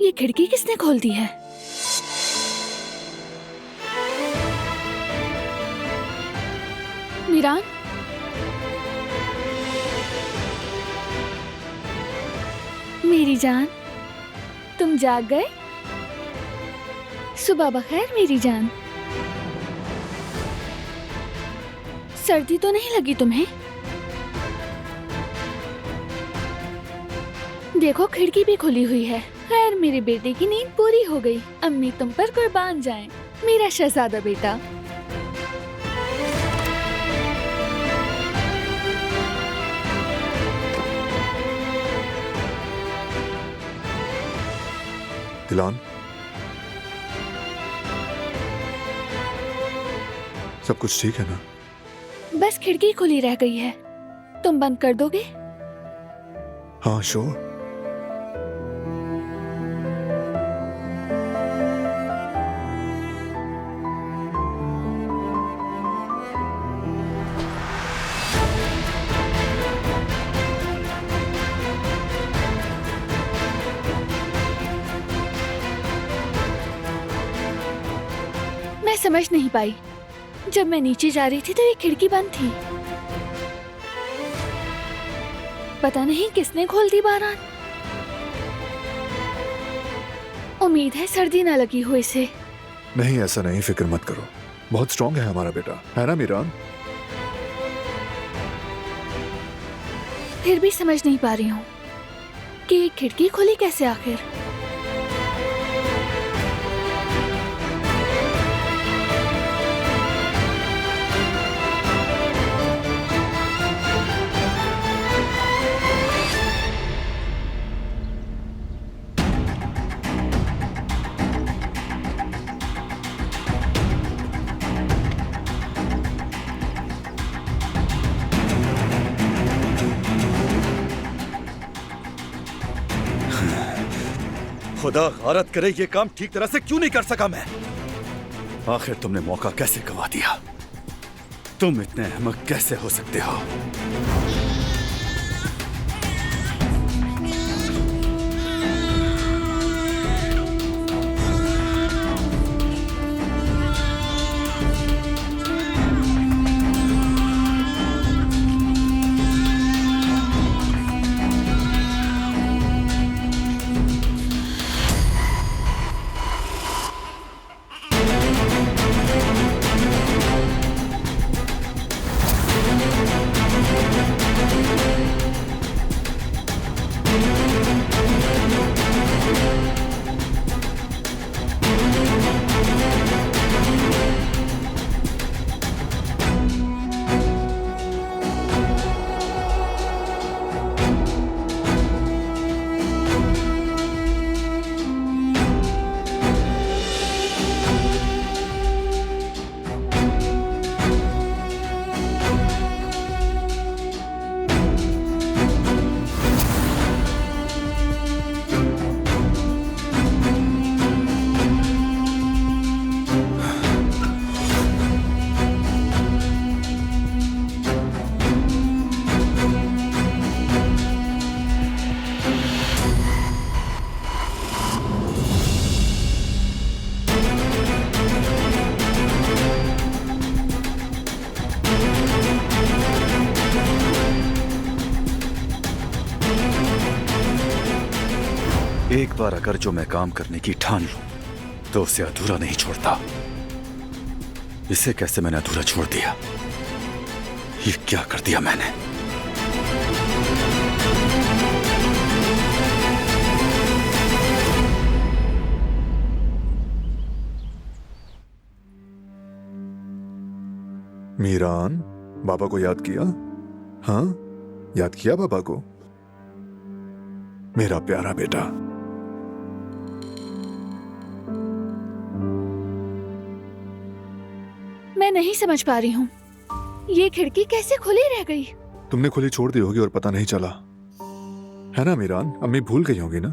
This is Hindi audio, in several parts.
ये खिड़की किसने खोल दी है? मीरान, मेरी जान, तुम जाग गए? सुबह बखैर मेरी जान। सर्दी तो नहीं लगी तुम्हें? देखो खिड़की भी खुली हुई है। खैर मेरे बेटे की नींद पूरी हो गई। अम्मी तुम पर कुर्बान जाएं, मेरा शहजादा बेटा। दिलान, सब कुछ ठीक है ना? बस खिड़की खुली रह गई है, तुम बंद कर दोगे? हाँ श्योर। मैं समझ नहीं पाई, जब मैं नीचे जा रही थी तो ये खिड़की बंद थी। पता नहीं किसने खोल दी बारात। उम्मीद है सर्दी ना लगी हो इसे। नहीं ऐसा नहीं, फिक्र मत करो, बहुत स्ट्रांग है हमारा बेटा, है ना मीरान? फिर भी समझ नहीं पा रही हूँ कि ये खिड़की खुली कैसे आखिर। खुदा गारत करे ये काम ठीक तरह से क्यों नहीं कर सका मैं। आखिर तुमने मौका कैसे गवा दिया? तुम इतने अहमक कैसे हो सकते हो? एक बार अगर जो मैं काम करने की ठान लूं तो उसे अधूरा नहीं छोड़ता। इसे कैसे मैंने अधूरा छोड़ दिया? ये क्या कर दिया मैंने? मीरान, बाबा को याद किया? हाँ, याद किया बाबा को? मेरा प्यारा बेटा। मैं नहीं समझ पा रही हूँ, ये खिड़की कैसे खुली रह गई? तुमने खुली छोड़ दी होगी और पता नहीं चला, है ना मीरान? अम्मी भूल गई होगी ना?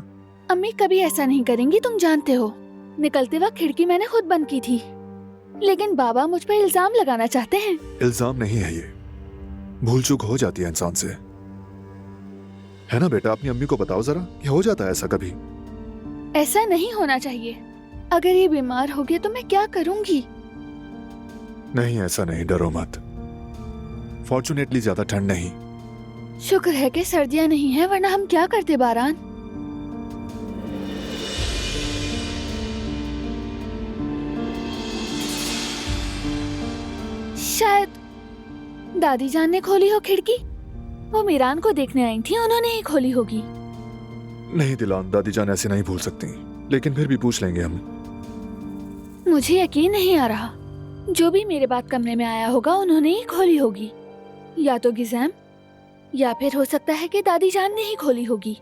अम्मी कभी ऐसा नहीं करेंगी, तुम जानते हो। निकलते वक्त खिड़की मैंने खुद बंद की थी, लेकिन बाबा मुझ पर इल्जाम लगाना चाहते हैं। इल्जाम नहीं है ये, भूल चूक हो जाती है इंसान से, है ना बेटा? अपनी अम्मी को बताओ जरा कि हो जाता है ऐसा कभी। ऐसा नहीं होना चाहिए। अगर ये बीमार हो गया तो मैं क्या करूंगी? नहीं, ऐसा नहीं, डरो मत। फॉर्चुनेटली ज्यादा ठंड नहीं। शुक्र है कि सर्दियां नहीं है, वरना हम क्या करते बारान। शायद दादी जान ने खोली हो खिड़की। वो मीरान को देखने आई थी, उन्होंने ही खोली होगी। नहीं दिलान, दादी जान ऐसे नहीं भूल सकती, लेकिन फिर भी पूछ लेंगे हम। मुझे यकीन नहीं आ रहा। जो भी मेरे बाद कमरे में आया होगा उन्होंने ही खोली होगी, या तो गिज़ैम, या फिर हो सकता है कि दादी जान ने ही खोली होगी।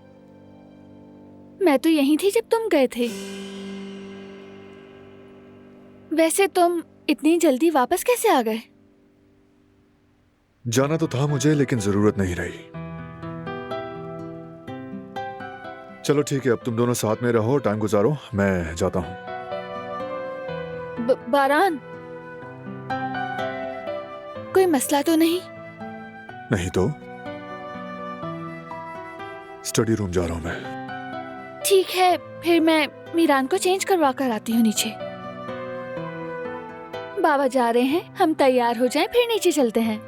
मैं तो यहीं थी जब तुम गए थे। वैसे तुम इतनी जल्दी वापस कैसे आ गए? जाना तो था मुझे, लेकिन जरूरत नहीं रही। चलो ठीक है, अब तुम दोनों साथ में रहो, टाइम गुजारो, मैं जाता हूँ। बारान, कोई मसला तो नहीं? नहीं तो स्टडी रूम जा रहा हूँ मैं। ठीक है, फिर मैं मीरान को चेंज करवा कर आती हूँ नीचे। बाबा जा रहे हैं, हम तैयार हो जाएं, फिर नीचे चलते हैं।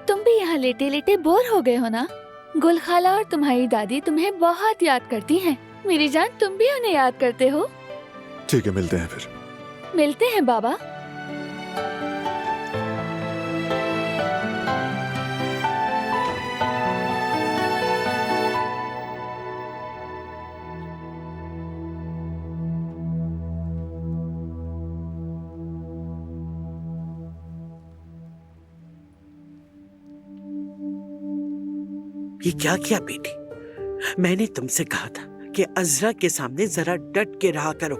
तुम भी यहाँ लेटे लेटे बोर हो गए हो ना? गुल खाला और तुम्हारी दादी तुम्हें बहुत याद करती हैं। मेरी जान, तुम भी उन्हें याद करते हो? ठीक है, मिलते हैं फिर। मिलते हैं बाबा। ये क्या किया बेटी? मैंने तुमसे कहा था कि अज़रा के सामने जरा डट के रहा करो,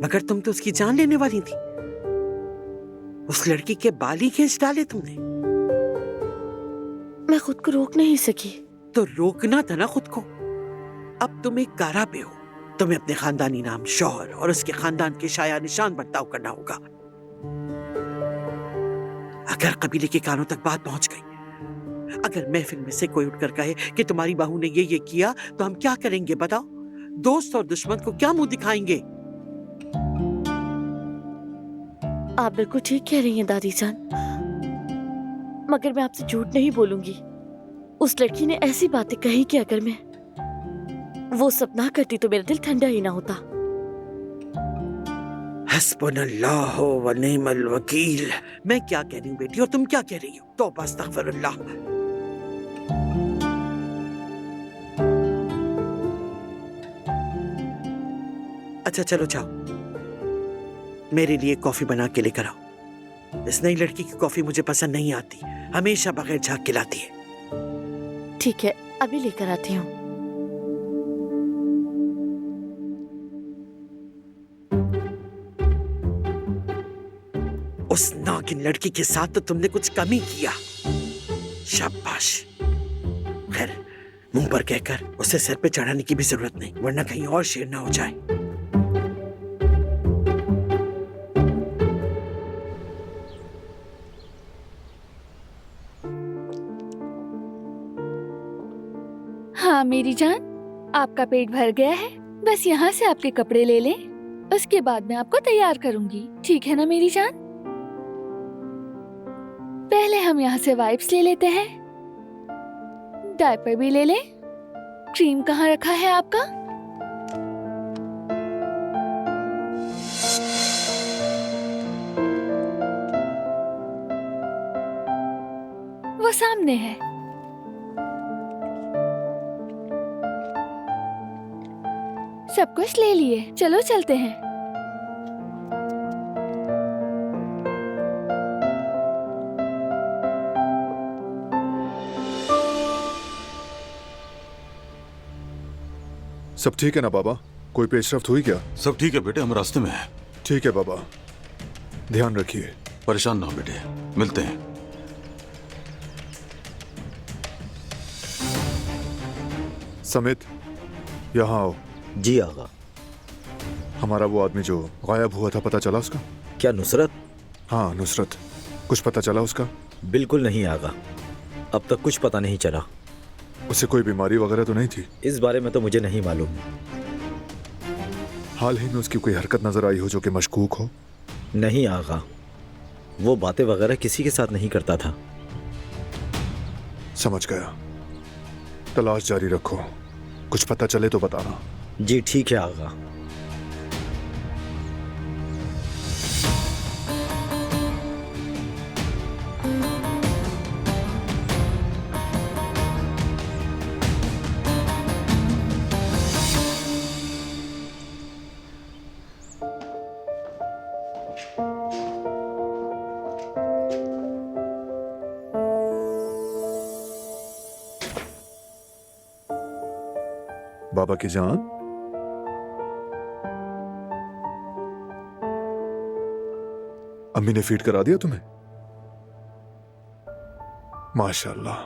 मगर तुम तो उसकी जान लेने वाली थी। उस लड़की के बाल ही खींच डाले तुमने। मैं खुद को रोक नहीं सकी। तो रोकना था ना खुद को। अब तुम एक कारा पे हो, तुम्हें अपने खानदानी नाम, शौहर और उसके खानदान के शाया निशान बर्ताव करना होगा। अगर कबीले के कानों तक बात पहुंच गई, अगर महफिल में से कोई उठकर कहे कि तुम्हारी बहू ने ये किया, तो हम क्या करेंगे बताओ? दोस्त और दुश्मन को क्या मुंह दिखाएंगे? आप बिल्कुल ठीक कह रही हैं दादी जान, मगर मैं आपसे झूठ नहीं बोलूंगी। उस लड़की ने ऐसी बातें कही कि अगर मैं वो सब ना करती तो मेरा दिल ठंडा ही ना होता। हस्बुनल्लाहु व निअमल वकील। मैं क्या कह रही हूँ बेटी और तुम क्या कह रही हो? तौबा अस्तगफिरुल्लाह। अच्छा चलो जाओ, मेरे लिए कॉफी बना के लेकर आओ। इस नई लड़की की कॉफी मुझे पसंद नहीं आती, हमेशा बगैर झाग के लाती है। ठीक है, अभी लेकर आती हूँ। उस नागिन लड़की के साथ तो तुमने कुछ कमी किया। शाबाश। खैर, मुंह पर कहकर उसे सिर पे चढ़ाने की भी जरूरत नहीं, वरना कहीं और शेर ना हो जाए। हाँ मेरी जान, आपका पेट भर गया है, बस यहाँ से आपके कपड़े ले लें, उसके बाद मैं आपको तैयार करूंगी। ठीक है ना मेरी जान? पहले हम यहाँ से वाइप्स ले लेते हैं, डायपर भी ले लें। क्रीम कहाँ रखा है आपका? वो सामने है। सब कुछ ले लिए, चलो चलते हैं। सब ठीक है ना बाबा? कोई पेशरफ्त हुई क्या? सब ठीक है बेटे, हम रास्ते में हैं। ठीक है बाबा, ध्यान रखिए। परेशान ना हो बेटे, मिलते हैं। समित, यहाँ आओ। जी आगा। हमारा वो आदमी जो गायब हुआ था, पता चला उसका? क्या नुसरत? हाँ नुसरत, कुछ पता चला उसका? बिल्कुल नहीं आगा, अब तक कुछ पता नहीं चला। उसे कोई बीमारी वगैरह तो नहीं थी? इस बारे में तो मुझे नहीं मालूम। हाल ही में उसकी कोई हरकत नजर आई हो जो कि मशकूक हो? नहीं आगा, वो बातें वगैरह किसी के साथ नहीं करता था। समझ गया। तलाश जारी रखो, कुछ पता चले तो बताना। जी ठीक है आगा। बाबा की जान, अम्मी ने फीड करा दिया तुम्हें? माशाल्लाह।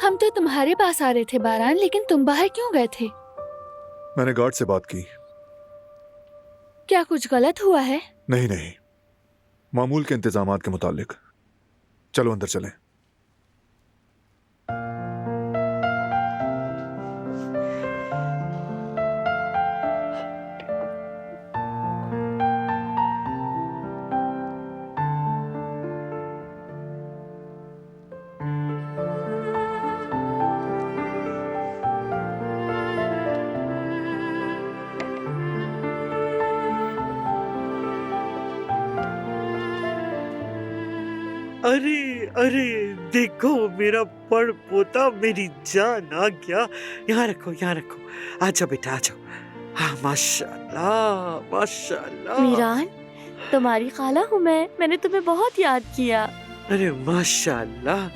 हम तो तुम्हारे पास आ रहे थे बारान, लेकिन तुम बाहर क्यों गए थे? मैंने गार्ड से बात की। क्या कुछ गलत हुआ है? नहीं नहीं, मामूल के इंतजामात के मुतालिक। चलो अंदर चलें। अरे अरे देखो, मेरा बड़ पोता, मेरी जान आ गया। यहाँ रखो, यहाँ रखो। आ जाओ बेटा, आ जाओ। हाँ माशाल्लाह माशाल्लाह। मीरान, तुम्हारी खाला हूँ मैं। मैंने तुम्हें बहुत याद किया। अरे माशाल्लाह।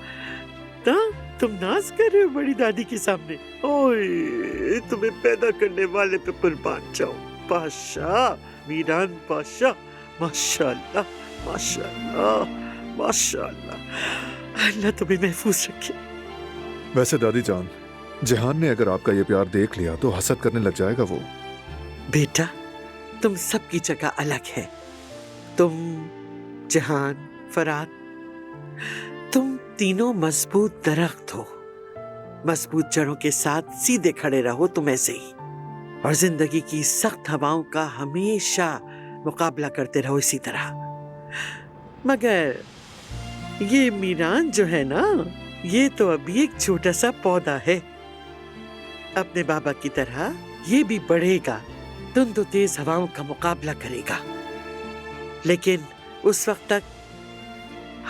तुम नाज कर रहे हो बड़ी दादी के सामने। ओए, तुम्हें पैदा करने वाले पे कुर्बान जाऊं। पाशा, मीरान पाशा, माशाल्लाह माशाल्लाह माशाल्लाह। अल्लाह तुम्हें महफूज रखे। वैसे दादी जान, जहान ने अगर आपका ये प्यार देख लिया तो हसद करने लग जाएगा वो। बेटा, तुम सबकी जगह अलग है। तुम, जहान, फरात, तुम तीनों मजबूत दरख्त हो। मजबूत जड़ों के साथ सीधे खड़े रहो तुम ऐसे ही, और जिंदगी की सख्त हवाओं का हमेशा मुकाबला करते रहो इसी तरह। मगर ये मीरान जो है ना, ये तो अभी एक छोटा सा पौधा है। अपने बाबा की तरह ये भी बढ़ेगा, धुंध तेज हवाओं का मुकाबला करेगा। लेकिन उस वक्त तक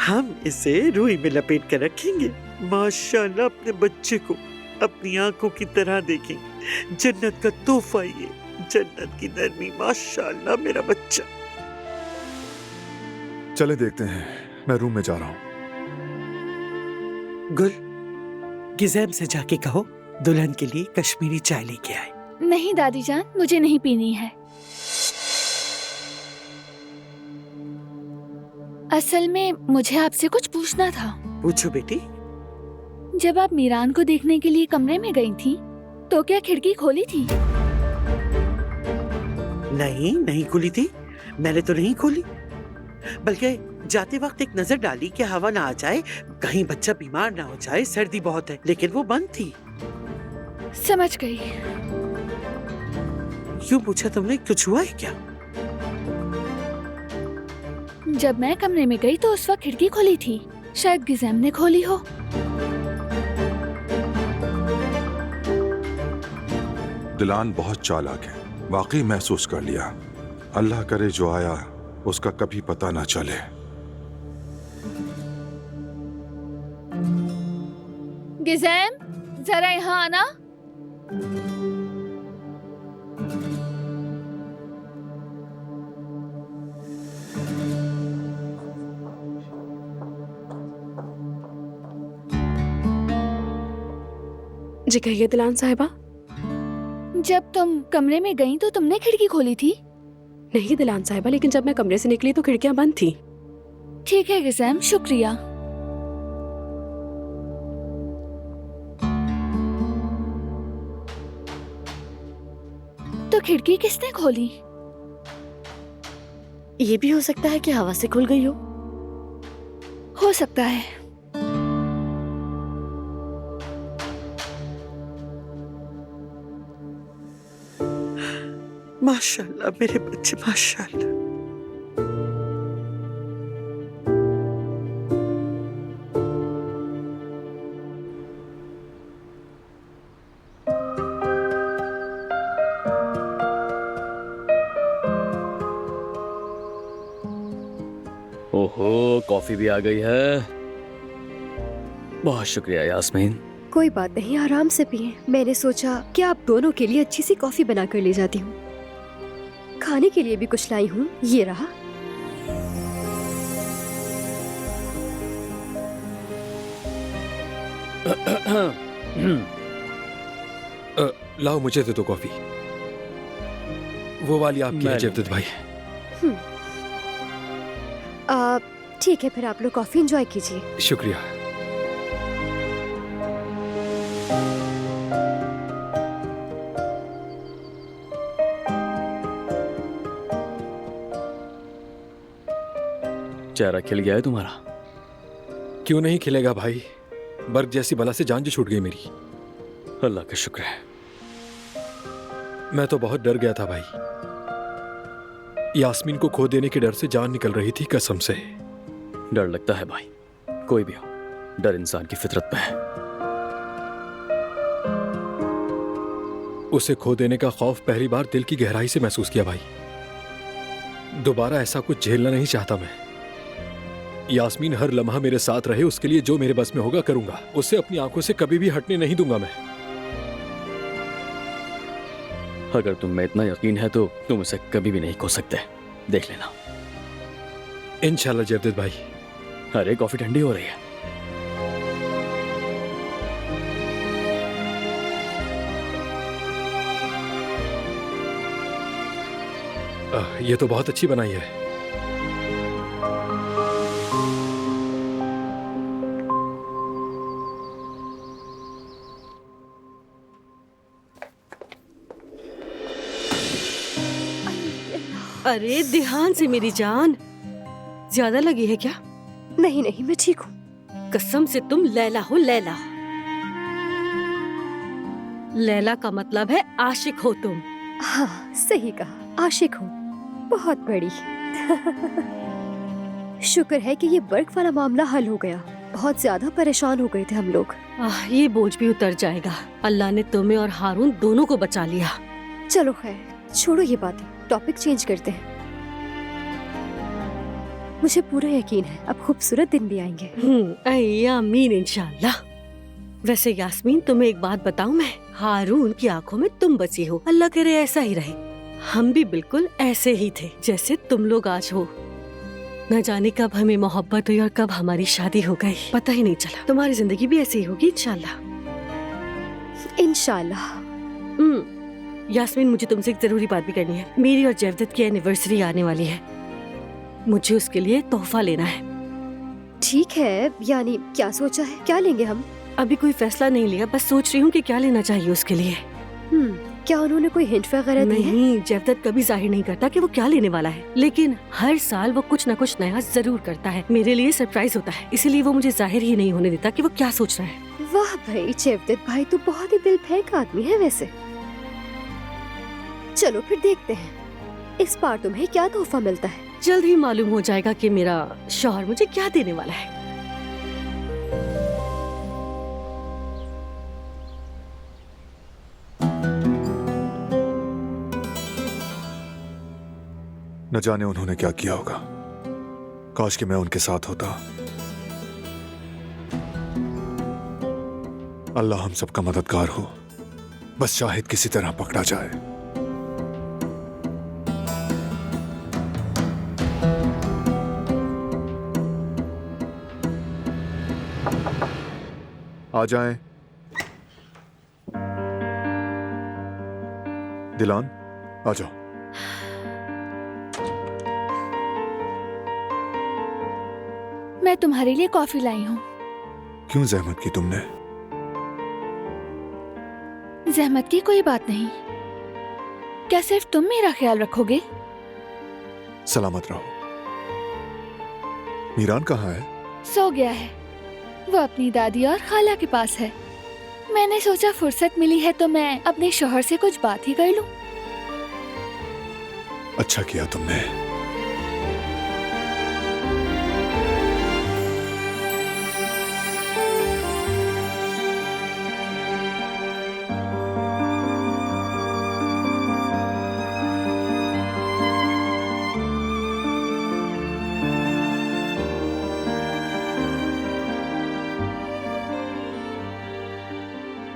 हम इसे रूई में लपेट कर रखेंगे। माशाल्लाह, अपने बच्चे को अपनी आंखों की तरह देखेंगे। जन्नत का तोहफा ये, जन्नत की नरमी। माशाल्लाह मेरा बच्चा। चले देखते हैं, मैं रूम में जा रहा हूँ। गुल, गिज़ैम से जाके कहो दुल्हन के लिए कश्मीरी चाय लेके आए। नहीं दादी जान, मुझे नहीं पीनी है। असल में मुझे आपसे कुछ पूछना था। पूछो बेटी। जब आप मीरान को देखने के लिए कमरे में गई थी, तो क्या खिड़की खोली थी? नहीं, नहीं खुली थी। मैंने तो नहीं खोली, बल्कि जाते वक्त एक नजर डाली कि हवा ना आ जाए, कहीं बच्चा बीमार ना हो जाए, सर्दी बहुत है। लेकिन वो बंद थी। समझ गई। क्यों पूछा तुमने? कुछ हुआ है क्या? जब मैं कमरे में गई तो उस वक्त खिड़की खोली थी। शायद गिज़ैम ने खोली हो। दिलान बहुत चालाक है, वाकई महसूस कर लिया। अल्लाह करे जो आया उसका कभी पता ना चले। गिज़ैम, जरा यहाँ आना। जी कहिए दिलान साहिबा। जब तुम कमरे में गई तो तुमने खिड़की खोली थी? नहीं दिलान साहिबा, लेकिन जब मैं कमरे से निकली तो खिड़कियां बंद थी। ठीक है गिज़ैम, शुक्रिया। तो खिड़की किसने खोली? ये भी हो सकता है कि हवा से खुल गई हो। हो सकता है। माशाल्लाह मेरे बच्चे, माशाल्लाह। ओहो, कॉफी भी आ गई है। बहुत शुक्रिया यास्मीन। कोई बात नहीं, आराम से पिए। मैंने सोचा कि आप दोनों के लिए अच्छी सी कॉफी बना कर ले जाती हूँ। खाने के लिए भी कुछ लाई हूँ, ये रहा। लाओ, मुझे दे दो कॉफी। वो वाली आपकी है जवदत भाई। ठीक है, फिर आप लोग कॉफी एंजॉय कीजिए। शुक्रिया। चेहरा खिल गया है तुम्हारा। क्यों नहीं खिलेगा भाई, बर्ग जैसी बला से जान जो छूट गई मेरी। अल्लाह का शुक्र है। मैं तो बहुत डर गया था भाई। यास्मीन को खो देने के डर से जान निकल रही थी, कसम से। डर लगता है भाई, कोई भी हो, डर इंसान की फितरत में है। उसे खो देने का खौफ पहली बार दिल की गहराई से महसूस किया भाई। दोबारा ऐसा कुछ झेलना नहीं चाहता मैं। यास्मीन हर लम्हा मेरे साथ रहे, उसके लिए जो मेरे बस में होगा करूंगा। उसे अपनी आंखों से कभी भी हटने नहीं दूंगा मैं। अगर तुम में इतना यकीन है तो तुम उसे कभी भी नहीं खो सकते, देख लेना। इंशाल्लाह जवदत भाई। अरे कॉफी ठंडी हो रही है। ये तो बहुत अच्छी बनाई है। अरे ध्यान से मेरी जान, ज्यादा लगी है क्या? नहीं नहीं, मैं ठीक हूँ। कसम से तुम लैला हो, लैला। लैला का मतलब है आशिक हो तुम। हाँ सही कहा, आशिक हूँ, बहुत बड़ी। शुक्र है कि ये वर्क वाला मामला हल हो गया। बहुत ज्यादा परेशान हो गए थे हम लोग। ये बोझ भी उतर जाएगा। अल्लाह ने तुम्हें और हारून दोनों को बचा लिया। चलो खैर, छोड़ो ये बातें, टॉपिक चेंज करते हैं। मुझे पूरा यकीन है अब खूबसूरत दिन भी आएंगे। आमीन इंशाल्लाह। वैसे यास्मीन, तुम्हें एक बात बताऊं मैं, हारून की आंखों में तुम बची हो। अल्लाह करे ऐसा ही रहे। हम भी बिल्कुल ऐसे ही थे जैसे तुम लोग आज हो। न जाने कब हमें मोहब्बत हुई और कब हमारी शादी हो गई, पता ही नहीं चला। तुम्हारी जिंदगी भी ऐसी ही होगी इंशाल्लाह। इंशाल्लाह। यास्मीन, मुझे तुमसे एक जरूरी बात भी करनी है। मेरी और जवदत की एनिवर्सरी आने वाली है, मुझे उसके लिए तोहफा लेना है। ठीक है, यानी क्या सोचा है, क्या लेंगे हम? अभी कोई फैसला नहीं लिया, बस सोच रही हूँ कि क्या लेना चाहिए उसके लिए। क्या उन्होंने कोई हिंट वगैरह दी है? नहीं, जवदत कभी जाहिर नहीं करता कि वो क्या लेने वाला है, लेकिन हर साल वो कुछ न कुछ नया जरूर करता है। मेरे लिए सरप्राइज होता है, इसीलिए वो मुझे जाहिर ही नहीं होने देता कि वो क्या सोच रहा है। वाह भाई, जवदत भाई तो बहुत ही दिल फेंक आदमी है वैसे। चलो फिर देखते हैं इस बार तुम्हें क्या तोहफा मिलता है। जल्द ही मालूम हो जाएगा कि मेरा शौहर मुझे क्या देने वाला है। न जाने उन्होंने क्या किया होगा। काश कि मैं उनके साथ होता। अल्लाह हम सबका मददगार हो, बस शाहिद किसी तरह पकड़ा जाए। आ जाएं। दिलान, आ जाओ। मैं तुम्हारे लिए कॉफी लाई हूँ। क्यों जहमत की तुमने? जहमत की कोई बात नहीं। क्या सिर्फ तुम मेरा ख्याल रखोगे? सलामत रहो। मीरान कहाँ है? सो गया है, वो अपनी दादी और खाला के पास है। मैंने सोचा फुर्सत मिली है तो मैं अपने शौहर से कुछ बात ही कर लूं। अच्छा किया तुमने।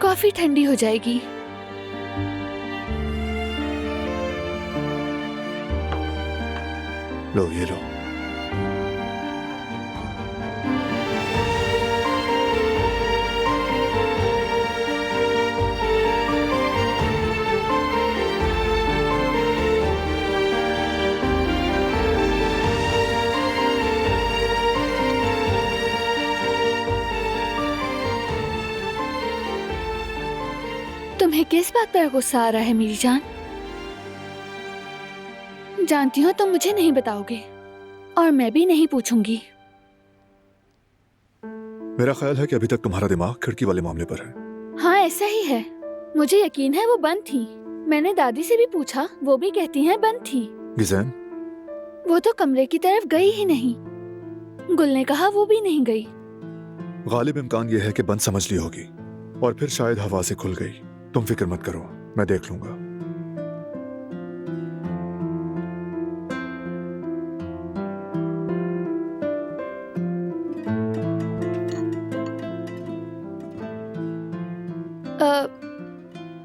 कॉफी ठंडी हो जाएगी। लो ये लो। तुम्हें किस बात पर गुस्सा आ रहा है मेरी जान? जानती हो तुम मुझे नहीं बताओगे और मैं भी नहीं पूछूंगी। मेरा ख्याल है कि अभी तक तुम्हारा दिमाग खिड़की वाले मामले पर है। हाँ ऐसा ही है। मुझे यकीन है वो बंद थी। मैंने दादी से भी पूछा, वो भी कहती हैं बंद थी। गिज़ैन, वो तो कमरे की तरफ गई ही नहीं। गुल ने कहा वो भी नहीं गई। गालिब इम्कान ये है कि बंद समझ ली होगी और फिर शायद हवा से खुल गई। तुम फिक्र मत करो, मैं देख लूंगा।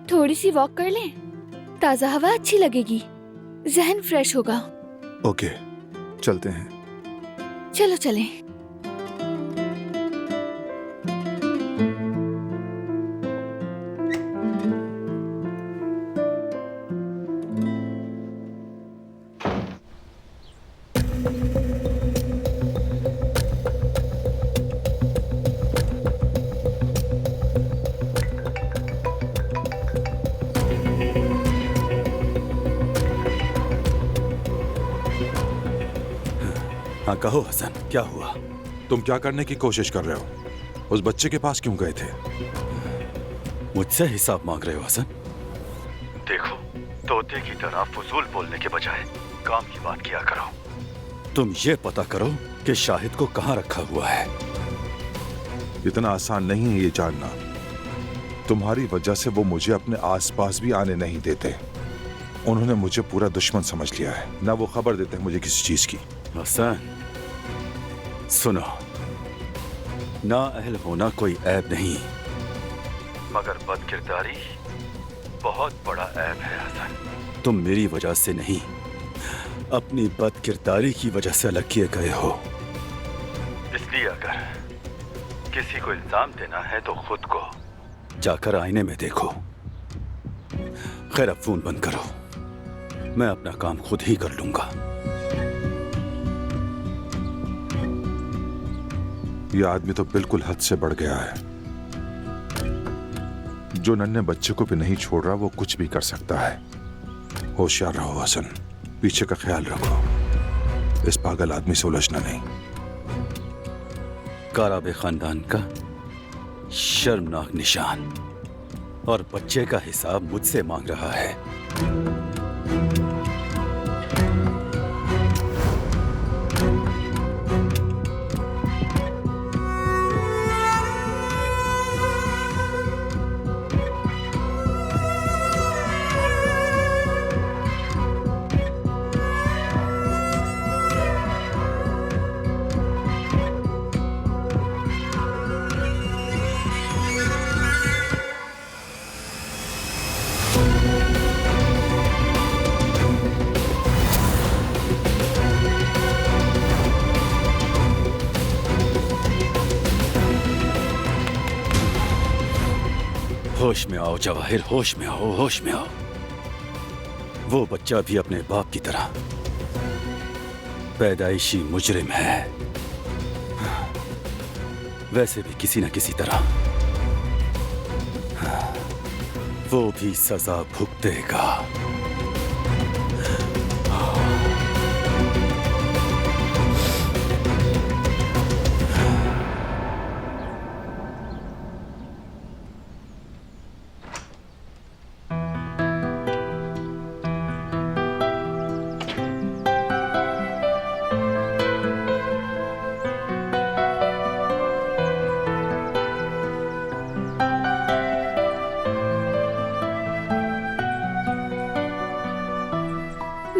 थोड़ी सी वॉक कर लें, ताजा हवा अच्छी लगेगी, जहन फ्रेश होगा। ओके, चलते हैं। चलो चलें। हाँ कहो हसन, क्या हुआ? तुम क्या करने की कोशिश कर रहे हो? उस बच्चे के पास क्यों गए थे? मुझसे हिसाब मांग रहे हो हसन? देखो, तोते की तरह फजूल बोलने के बजाय काम की बात किया करो। तुम ये पता करो कि शाहिद को कहाँ रखा हुआ है। इतना आसान नहीं है ये जानना। तुम्हारी वजह से वो मुझे अपने आसपास भी आने नहीं देते। उन्होंने मुझे पूरा दुश्मन समझ लिया है। ना वो खबर देते हैं मुझे किसी चीज की। हसन सुनो, ना अहल होना कोई ऐब नहीं, मगर बदकिरदारी बहुत बड़ा ऐब है हसन। तुम मेरी वजह से नहीं, अपनी बदकिरदारी की वजह से अलग किए गए हो। इसलिए अगर किसी को इल्जाम देना है तो खुद को जाकर आईने में देखो। खैर अब फोन बंद करो, मैं अपना काम खुद ही कर लूंगा। ये आदमी तो बिल्कुल हद से बढ़ गया है। जो नन्हे बच्चे को भी नहीं छोड़ रहा वो कुछ भी कर सकता है। होशियार रहो हसन, पीछे का ख्याल रखो। इस पागल आदमी से उलझना नहीं। काराबे खानदान का शर्मनाक निशान, और बच्चे का हिसाब मुझसे मांग रहा है। होश में आओ जवाहिर, होश में आओ, होश में आओ। वो बच्चा भी अपने बाप की तरह पैदाइशी मुजरिम है। वैसे भी किसी न किसी तरह वो भी सजा भुगतेगा।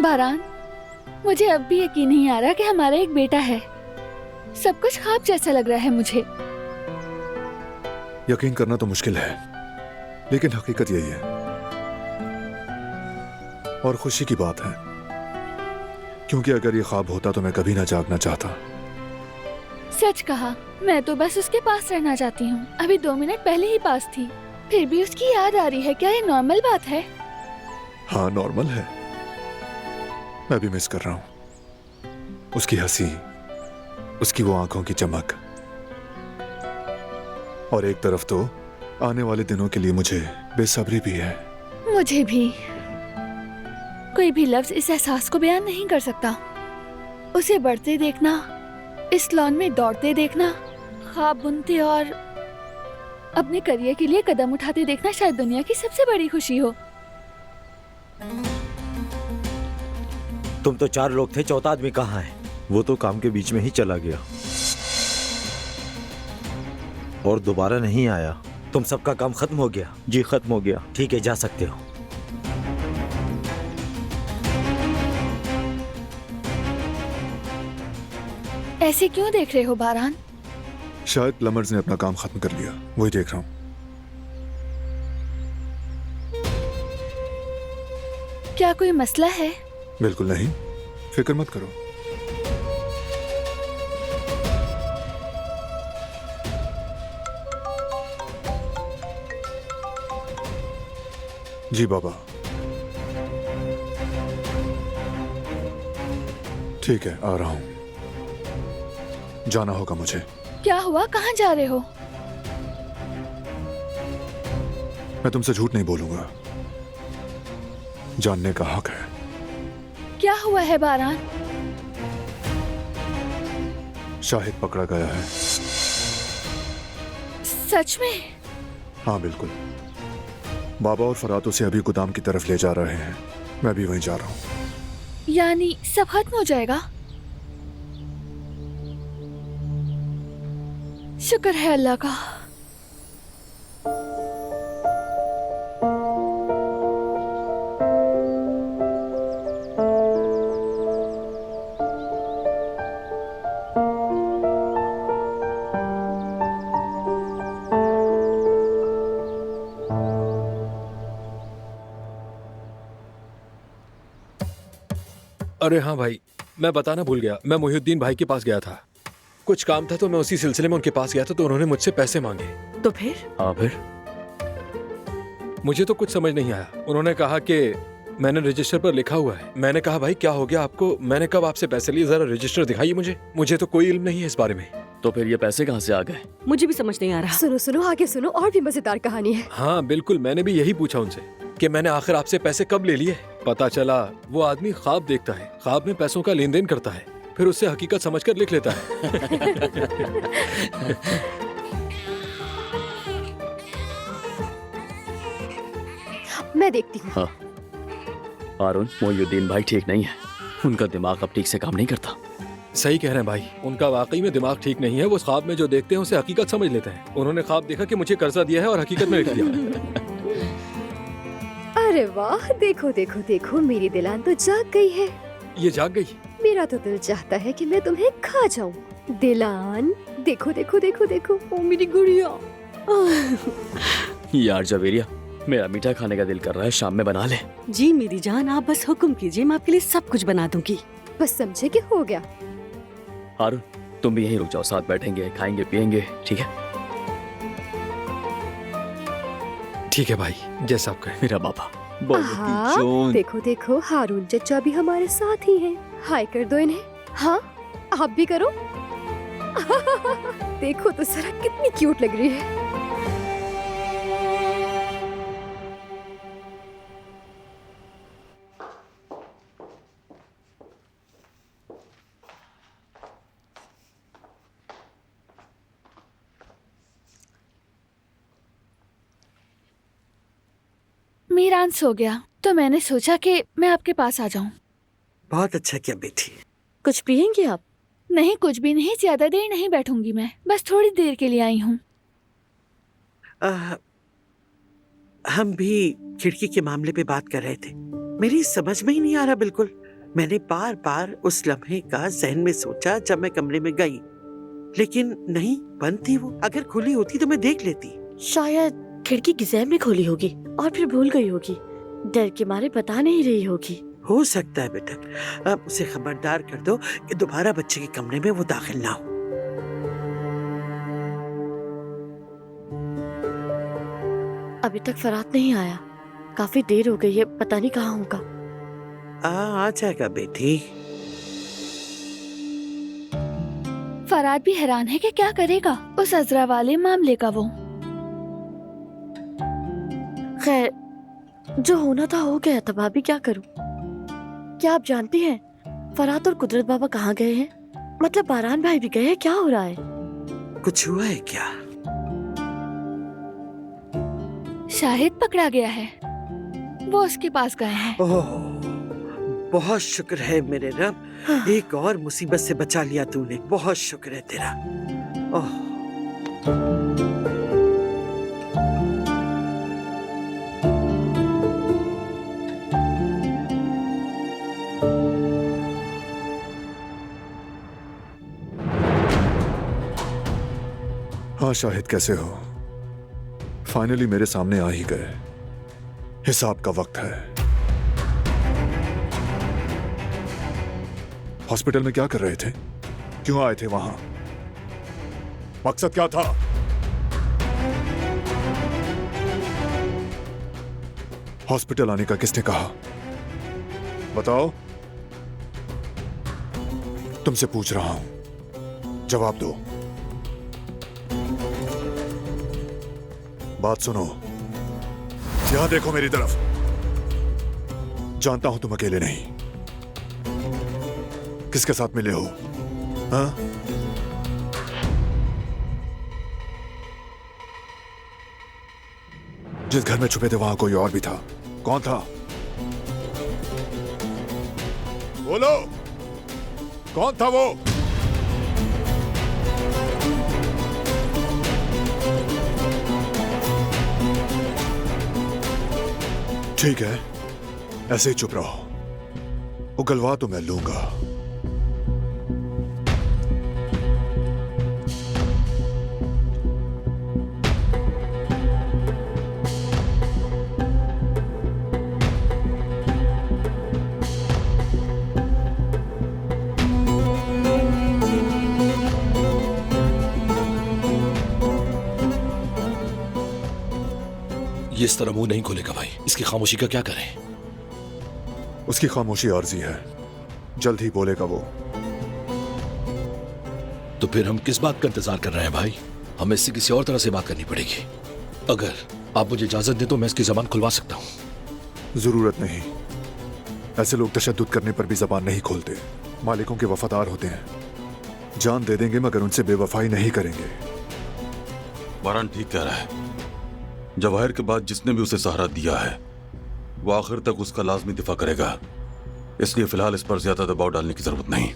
बारान, मुझे अब भी यकीन नहीं आ रहा कि हमारा एक बेटा है। सब कुछ ख्वाब जैसा लग रहा है मुझे। यकीन करना तो मुश्किल है, लेकिन हकीकत यही है। और खुशी की बात है, क्योंकि अगर ये ख्वाब होता तो मैं कभी ना जागना चाहता। सच कहा, मैं तो बस उसके पास रहना चाहती हूँ। अभी 2 मिनट पहले ही पास थी, फिर भी उसकी याद आ रही है। क्या ये नॉर्मल बात है? हाँ, नॉर्मल है। मैं भी मिस कर रहा हूँ उसकी हंसी, उसकी वो आंखों की चमक। और एक तरफ तो आने वाले दिनों के लिए मुझे बेसब्री भी है। मुझे भी। कोई भी लफ्ज इस एहसास को बयान नहीं कर सकता। उसे बढ़ते देखना, इस लॉन में दौड़ते देखना, ख्वाब बुनते और अपने करियर के लिए कदम उठाते देखना शायद दुनिया की सबसे बड़ी खुशी हो। तुम तो 4 लोग थे, चौथा आदमी कहाँ है? वो तो काम के बीच में ही चला गया और दोबारा नहीं आया। तुम सबका काम खत्म हो गया? जी खत्म हो गया। ठीक है, जा सकते हो। ऐसे क्यों देख रहे हो बारान? शायद प्लम्बर्स ने अपना काम खत्म कर लिया, वही देख रहा हूँ। क्या कोई मसला है? बिल्कुल नहीं, फिक्र मत करो। जी बाबा। ठीक है, आ रहा हूं। जाना होगा मुझे। क्या हुआ? कहाँ जा रहे हो? मैं तुमसे झूठ नहीं बोलूंगा, जानने का हक है। क्या हुआ है बारान? शाहिद पकड़ा गया है। सच में? हाँ बिल्कुल। बाबा और फरात उसे अभी गोदाम की तरफ ले जा रहे हैं। मैं भी वहीं जा रहा हूँ। यानी सब खत्म हो जाएगा? शुक्र है अल्लाह का। अरे हाँ भाई, मैं बताना भूल गया। मैं मोहिउद्दीन भाई के पास गया था, कुछ काम था तो मैं उसी सिलसिले में उनके पास गया था, तो उन्होंने मुझसे पैसे मांगे। तो फिर? हाँ फिर? मुझे तो कुछ समझ नहीं आया। उन्होंने कहा कि मैंने रजिस्टर पर लिखा हुआ है। मैंने कहा भाई क्या हो गया आपको? मैंने कब आपसे पैसे लिए? जरा रजिस्टर दिखाइए मुझे। मुझे तो कोई इल्म नहीं है इस बारे में। तो फिर ये पैसे कहाँ से आ गए? मुझे भी समझ नहीं आ रहा। सुनो सुनो, आगे सुनो, और भी मजेदार कहानी है। हाँ बिल्कुल, मैंने भी यही पूछा उनसे कि मैंने आखिर आपसे पैसे कब ले लिए। पता चला वो आदमी ख्वाब देखता है, ख्वाब में पैसों का लेन देन करता है, फिर उससे हकीकत समझकर लिख लेता है। मैं देखती हूँ। हाँ हारून, मोहिउद्दीन भाई ठीक नहीं है। उनका दिमाग अब ठीक से काम नहीं करता। सही कह रहे हैं भाई, उनका वाकई में दिमाग ठीक नहीं है। वो ख्वाब में जो देखते हैं उसे हकीकत समझ लेते हैं। उन्होंने ख्वाब देखा कि मुझे कर्जा दिया है और हकीकत में लिख दिया। अरे वाह, देखो देखो देखो, मेरी दिलान तो जाग गई है। ये जाग गई? मेरा तो दिल चाहता है कि मैं तुम्हें खा जाऊं। दिलान, देखो देखो देखो देखो, ओ मेरी गुड़िया। यार जवेरिया, मेरा मीठा खाने का दिल कर रहा है, शाम में बना ले। जी मेरी जान, आप बस हुक्म कीजिए, मैं आपके लिए सब कुछ बना दूंगी। बस समझे कि हो गया। हारून, तुम भी यहीं रुक जाओ, साथ बैठेंगे, खाएंगे पिएंगे, ठीक है? ठीक है भाई, जैसा आप कहें। मेरा बाबा। आहा, देखो देखो, हारून चचा भी हमारे साथ ही हैं। हाय कर दो इन्हें। हाँ, आप भी करो। देखो तो जरा कितनी क्यूट लग रही है। मीरान सो गया तो मैंने सोचा कि मैं आपके पास आ जाऊं। बहुत अच्छा किया बेटी। कुछ पियेंगे आप? नहीं, कुछ भी नहीं, ज्यादा देर नहीं बैठूंगी मैं, बस थोड़ी देर के लिए आई हूँ। हम भी खिड़की के मामले पे बात कर रहे थे। मेरी समझ में ही नहीं आ रहा बिल्कुल मैंने बार बार उस लम्हे का जहन में सोचा जब मैं कमरे में गई, लेकिन नहीं, बंद थी वो। अगर खुली होती तो मैं देख लेती। शायद खिड़की गिज़ैम ने खोली होगी और फिर भूल गई होगी, डर के मारे बता नहीं रही होगी। हो सकता है बेटा। अब उसे खबरदार कर दो कि दोबारा बच्चे के कमरे में वो दाखिल ना हो। अभी तक फरात नहीं आया, काफी देर हो गई है, पता नहीं कहाँ होगा। आ जाएगा बेटी। फराद भी हैरान है कि क्या करेगा उस अजरा वाले मामले का वो। खैर, जो होना था हो गया था भाभी, क्या करूं। क्या आप जानती हैं फरात और कुदरत बाबा कहाँ गए हैं? मतलब बारान भाई भी गए हैं? क्या हो रहा है? कुछ हुआ है क्या? शाहिद पकड़ा गया है, वो उसके पास गए हैं। ओह, बहुत शुक्र है मेरे रब, एक और मुसीबत से बचा लिया तूने। बहुत शुक्र है तेरा। ओह, हाँ शाहिद, कैसे हो? फाइनली मेरे सामने आ ही गए। हिसाब का वक्त है। हॉस्पिटल में क्या कर रहे थे? क्यों आए थे वहां? मकसद क्या था? हॉस्पिटल आने का किसने कहा? बताओ। तुमसे पूछ रहा हूं, जवाब दो। बात सुनो, यहां देखो मेरी तरफ। जानता हूं तुम अकेले नहीं। किसके साथ मिले हो? हाँ? जिस घर में छुपे थे वहां कोई और भी था। कौन था? बोलो, कौन था वो? ठीक है, ऐसे ही चुप रहो। उगलवा तो मैं लूंगा। ये इस तरह मुंह नहीं खोलेगा भाई। इसकी खामोशी का क्या करें? उसकी खामोशी आर्जी है, जल्द ही बोलेगा वो। तो फिर हम किस बात का इंतजार कर रहे हैं भाई? हमें इससे किसी और तरह से बात करनी पड़ेगी। अगर आप मुझे इजाजत दें तो मैं इसकी जबान खुलवा सकता हूं। जरूरत नहीं। ऐसे लोग तशद्दुद करने पर भी जबान नहीं खोलते। मालिकों के वफादार होते हैं। जान दे देंगे मगर उनसे बेवफाई नहीं करेंगे। बारान ठीक कह रहा है। जवाहिर के बाद जिसने भी उसे सहारा दिया है वो आखिर तक उसका लाजमी दिफा करेगा। इसलिए फिलहाल इस पर ज्यादा दबाव डालने की जरूरत नहीं।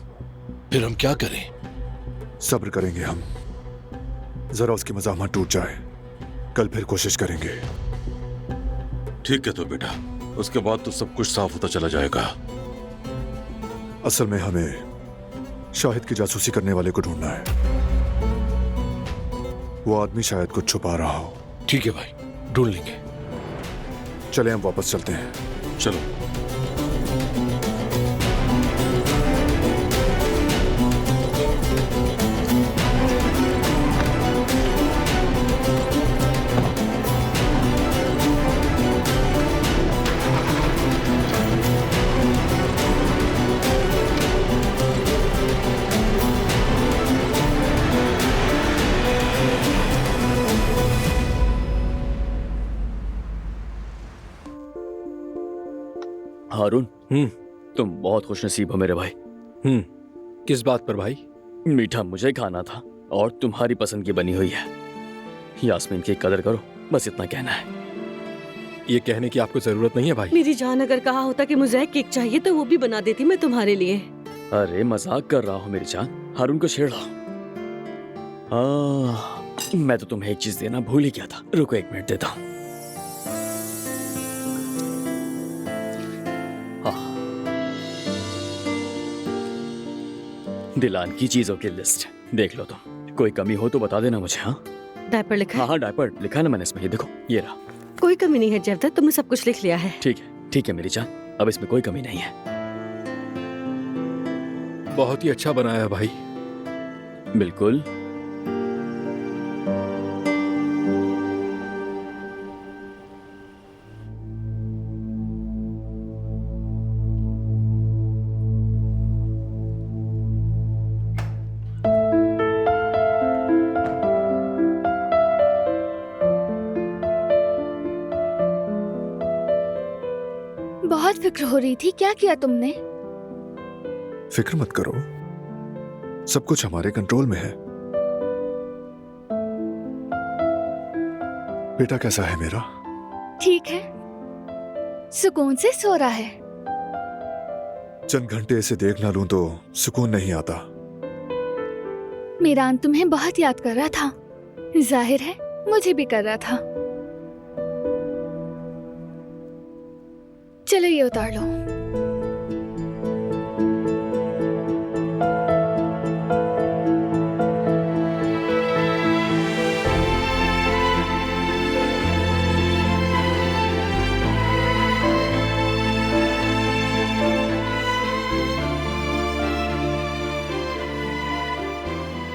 फिर हम क्या करें? सब्र करेंगे हम, जरा उसकी मज़ाहमत टूट जाए। कल फिर कोशिश करेंगे। ठीक है तो बेटा, उसके बाद तो सब कुछ साफ होता चला जाएगा। असल में हमें शाहिद की जासूसी करने वाले को ढूंढना है। वो आदमी शायद कुछ छुपा रहा हो। ठीक है भाई, ढूंढ लेंगे। चले हम वापस चलते हैं। चलो। हारून, तुम बहुत खुशनसीब हो मेरे भाई। किस बात पर भाई? मीठा मुझे खाना था और तुम्हारी पसंद की बनी हुई है। यास्मीन की कदर करो, बस इतना कहना है। ये कहने की आपको जरूरत नहीं है भाई। मेरी जान अगर कहा होता कि मुझे केक चाहिए तो वो भी बना देती मैं तुम्हारे लिए। अरे मजाक कर रहा हूँ मेरी जान, हारून को छेड़ रहा हूँ। मैं तो तुम्हें एक चीज देना भूल ही गया था। रुको 1 मिनट देता हूँ। दिलान की चीजों की लिस्ट देख लो तुम, कोई कमी हो तो बता देना मुझे। हाँ डायपर लिखा है? हाँ डायपर लिखा है ना मैंने इसमें, ये देखो ये रहा। कोई कमी नहीं है जेवदत, तुमने सब कुछ लिख लिया है। ठीक है मेरी जान, अब इसमें कोई कमी नहीं है। बहुत ही अच्छा बनाया है भाई। बिल्कुल। बहुत फिक्र हो रही थी, क्या किया तुमने? फिक्र मत करो, सब कुछ हमारे कंट्रोल में है। बेटा कैसा है मेरा? ठीक है, सुकून से सो रहा है। चंद घंटे ऐसे देख ना लूं तो सुकून नहीं आता। मीरान तुम्हें बहुत याद कर रहा था, जाहिर है मुझे भी कर रहा था। चलो ये उतार लो।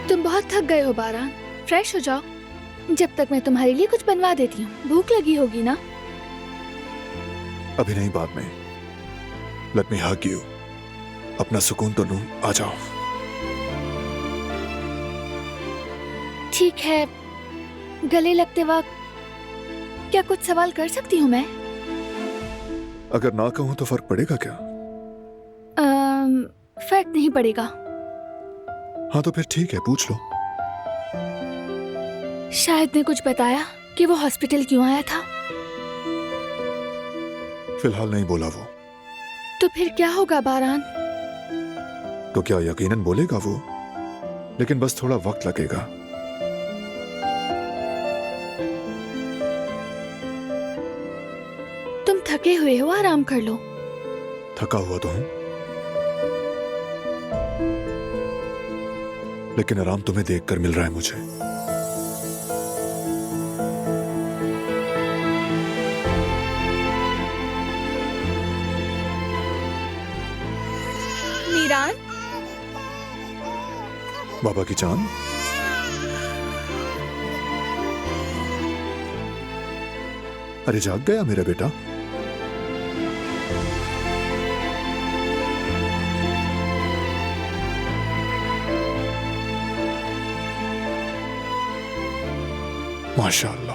तुम बहुत थक गए हो बारान, फ्रेश हो जाओ। जब तक मैं तुम्हारे लिए कुछ बनवा देती हूँ। भूख लगी होगी ना? अभी नहीं, बाद में। Let me hug you. अपना सुकून तो लूं, आ जाओ। ठीक है, गले लगते वक्त क्या कुछ सवाल कर सकती हूँ मैं? अगर ना कहूं तो फर्क पड़ेगा क्या? फर्क नहीं पड़ेगा। हाँ तो फिर ठीक है, पूछ लो। शायद ने कुछ बताया कि वो हॉस्पिटल क्यों आया था? फिलहाल नहीं बोला वो। तो फिर क्या होगा बारान? तो क्या यकीनन बोलेगा वो, लेकिन बस थोड़ा वक्त लगेगा। तुम थके हुए हो, आराम कर लो। थका हुआ तो हूं, लेकिन आराम तुम्हें देखकर मिल रहा है मुझे। मीरान, बाबा की जान, अरे जाग गया मेरा बेटा? माशाअल्लाह।